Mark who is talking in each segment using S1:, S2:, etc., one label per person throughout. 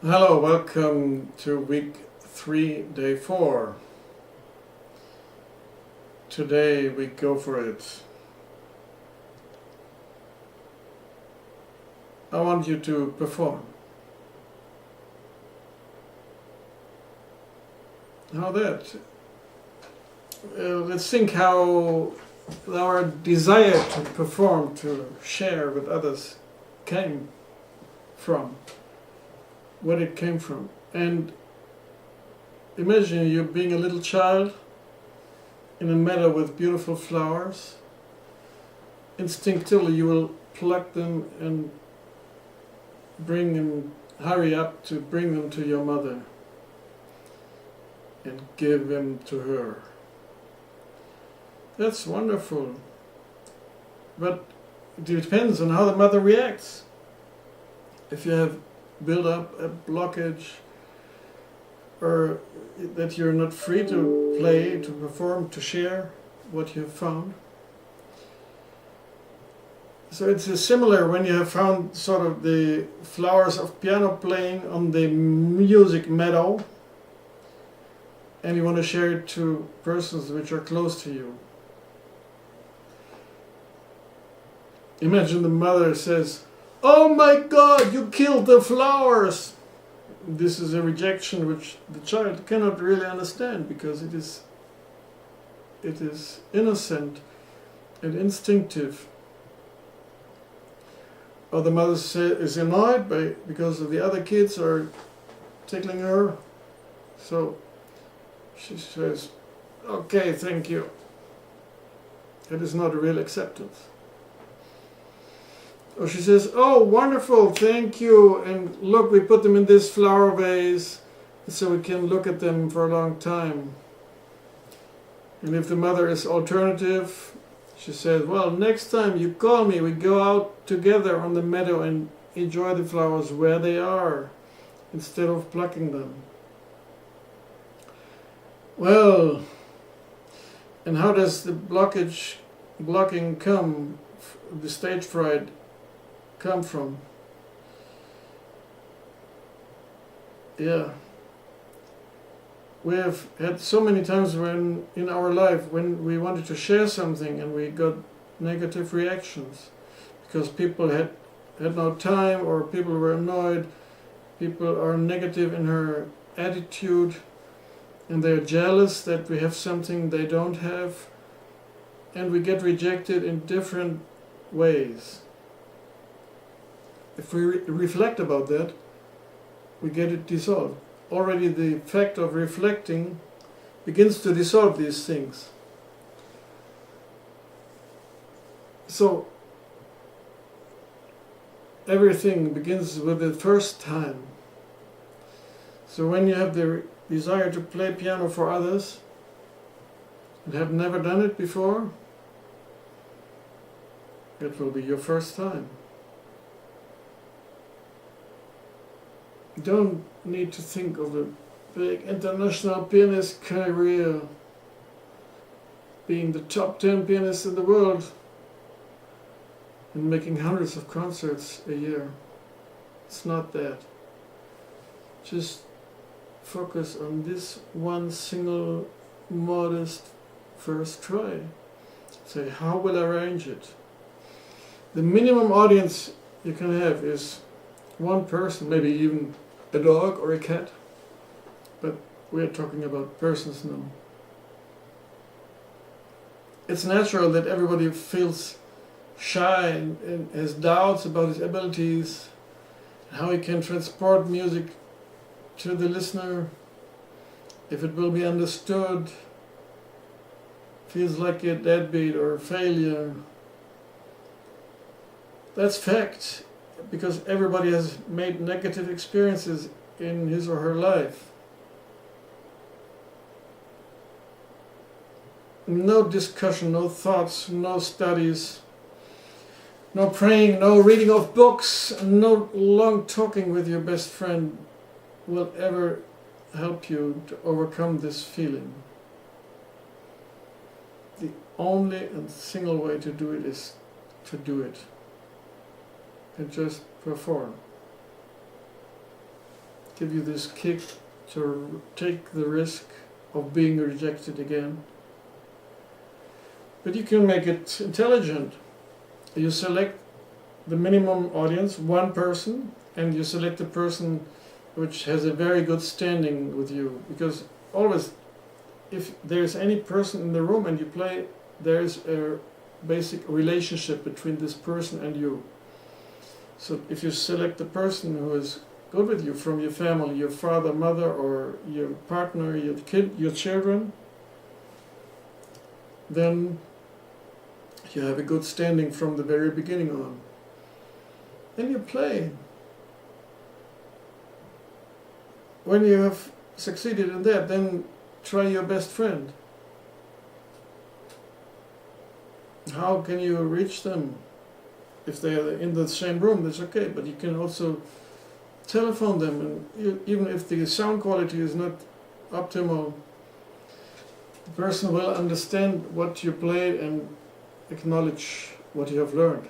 S1: Hello, welcome to week 3, day 4. Today we go for it. I want you to perform. How that? Let's think how our desire to perform, to share with others, came from. What it came from. And imagine you being a little child in a meadow with beautiful flowers. Instinctively you will pluck them and hurry up to bring them to your mother and give them to her. That's wonderful. But it depends on how the mother reacts. If you have build up a blockage, or that you're not free to play, to perform, to share what you've found. So it's similar when you have found sort of the flowers of piano playing on the music meadow and you want to share it to persons which are close to you. Imagine the mother says, "Oh my God, you killed the flowers!" This is a rejection which the child cannot really understand because it is innocent and instinctive. Or the mother is annoyed because the other kids are tickling her. So she says, "Okay, thank you." It is not a real acceptance. Or she says, "Oh, wonderful, thank you, and look, we put them in this flower vase so we can look at them for a long time." And if the mother is alternative, she says, "Well, next time you call me, we go out together on the meadow and enjoy the flowers where they are, instead of plucking them." Well, and how does the blocking come, the stage fright, come from? Yeah, we have had so many times when in our life when we wanted to share something and we got negative reactions because people had no time, or people were annoyed, people are negative in her attitude and they're jealous that we have something they don't have, and we get rejected in different ways. If we reflect about that, we get it dissolved. Already the fact of reflecting begins to dissolve these things. So everything begins with the first time. So when you have the desire to play piano for others and have never done it before, it will be your first time. You don't need to think of a big international pianist career, being the top 10 pianist in the world and making hundreds of concerts a year. It's not that. Just focus on this one single modest first try. Say, how will I arrange it? The minimum audience you can have is one person, maybe even a dog or a cat, but we are talking about persons now. It's natural that everybody feels shy and has doubts about his abilities, how he can transport music to the listener, if it will be understood, feels like a deadbeat or a failure. That's fact, because everybody has made negative experiences in his or her life. No discussion, no thoughts, no studies, no praying, no reading of books, no long talking with your best friend will ever help you to overcome this feeling. The only and single way to do it is to do it and just perform. give you this kick to take the risk of being rejected again. But you can make it intelligent. You select the minimum audience, one person, and you select a person which has a very good standing with you. Because always, if there's any person in the room and you play, there's a basic relationship between this person and you. So if you select a person who is good with you from your family, your father, mother, or your partner, your kid, your children, then you have a good standing from the very beginning on. Then you play. When you have succeeded in that, then try your best friend. How can you reach them? If they are in the same room, that's okay, but you can also telephone them, and even if the sound quality is not optimal, the person will understand what you played and acknowledge what you have learned.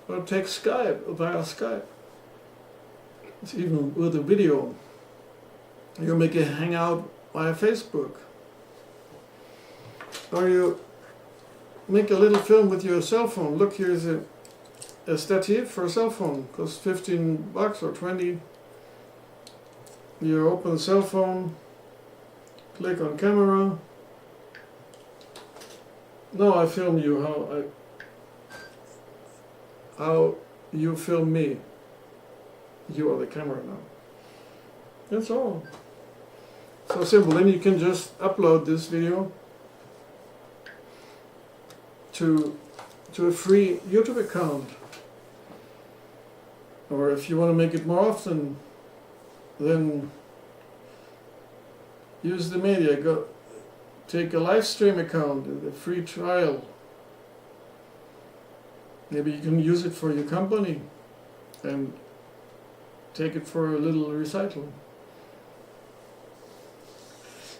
S1: Or take Skype, via Skype. It's even with a video. You make a hangout via Facebook. Or you make a little film with your cell phone. Look, here's a stative for a cell phone. Costs 15 bucks or 20. You open the cell phone, click on camera. Now I film you how you film me. You are the camera now. That's all. So simple. Then you can just upload this video to a free YouTube account. Or if you want to make it more often, then use the media. Take a live stream account, a free trial. Maybe you can use it for your company and take it for a little recital.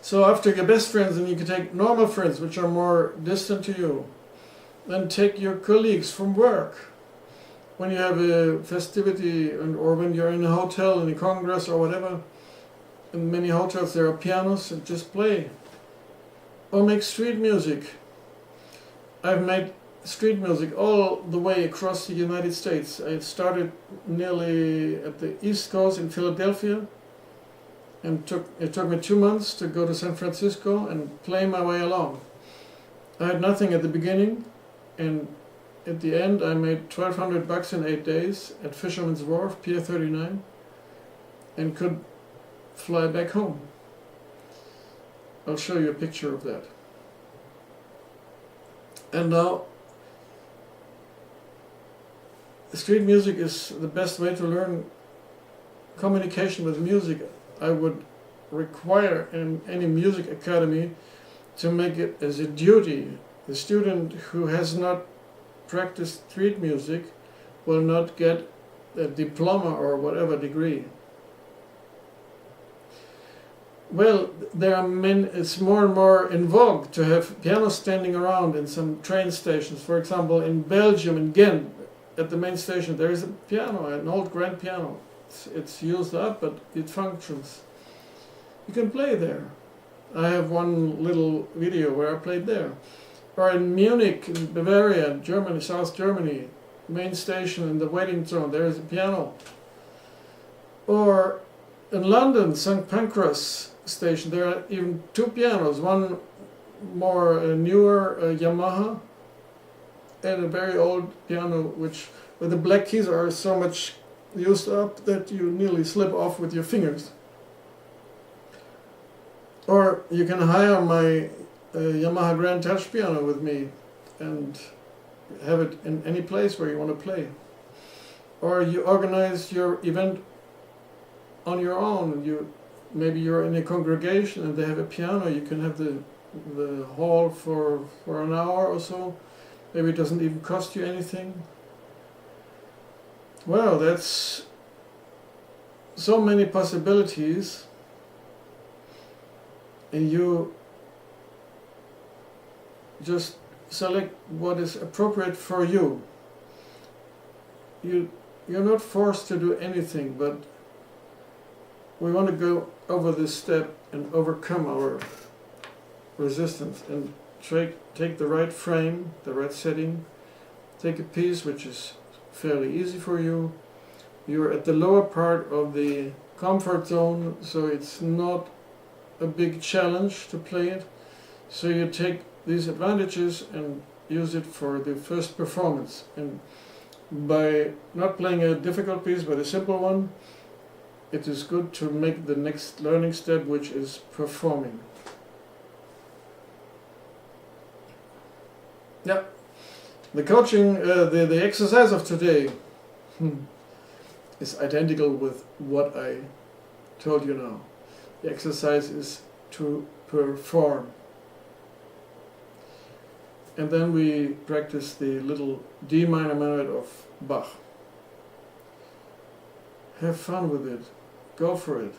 S1: So after your best friends, then you can take normal friends, which are more distant to you. Then take your colleagues from work. When you have a festivity, or when you're in a hotel, in a congress or whatever, in many hotels there are pianos, and just play. Or make street music. I've made street music all the way across the United States. I started nearly at the East Coast in Philadelphia, and it took me 2 months to go to San Francisco and play my way along. I had nothing at the beginning, and at the end I made 1,200 bucks in 8 days at Fisherman's Wharf, Pier 39, and could fly back home. I'll show you a picture of that. And now, street music is the best way to learn communication with music. I would require in any music academy to make it as a duty. The student who has not practiced street music will not get a diploma or whatever degree. Well, it's more and more in vogue to have pianos standing around in some train stations. For example, in Belgium, in Ghent, at the main station, there is a piano, an old grand piano. It's used up, but it functions. You can play there. I have one little video where I played there. Or in Munich, in Bavaria, Germany, South Germany, main station in the waiting zone, there is a piano. Or in London, St. Pancras station, there are even 2 pianos, one more newer Yamaha, and a very old piano where the black keys are so much used up that you nearly slip off with your fingers. Or you can hire my Yamaha Grand Touch piano with me and have it in any place where you want to play. Or you organize your event on your own. Maybe you're in a congregation and they have a piano. You can have the hall for an hour or so. Maybe it doesn't even cost you anything. Well, that's so many possibilities, and you just select what is appropriate for you. You're not forced to do anything, but we want to go over this step and overcome our resistance and take the right frame, the right setting, take a piece which is fairly easy for you. You're at the lower part of the comfort zone, so it's not a big challenge to play it. So you take these advantages and use it for the first performance. And by not playing a difficult piece but a simple one, it is good to make the next learning step, which is performing. Yeah, the coaching, the exercise of today is identical with what I told you now. The exercise is to perform. And then we practice the little D minor minuet of Bach. Have fun with it. Go for it.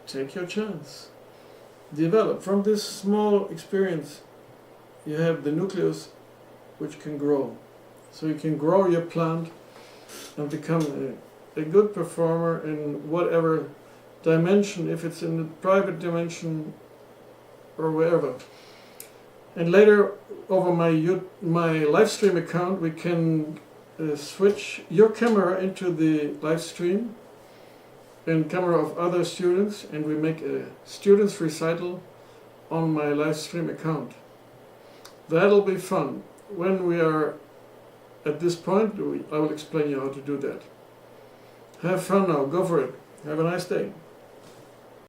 S1: Take your chance. Develop. From this small experience, you have the nucleus which can grow. So you can grow your plant and become a good performer in whatever dimension, if it's in the private dimension or wherever. And later, over my live stream account, we can switch your camera into the live stream and camera of other students, and we make a students recital on my live stream account. That'll be fun. When we are at this point, I will explain you how to do that. Have fun now. Go for it. Have a nice day.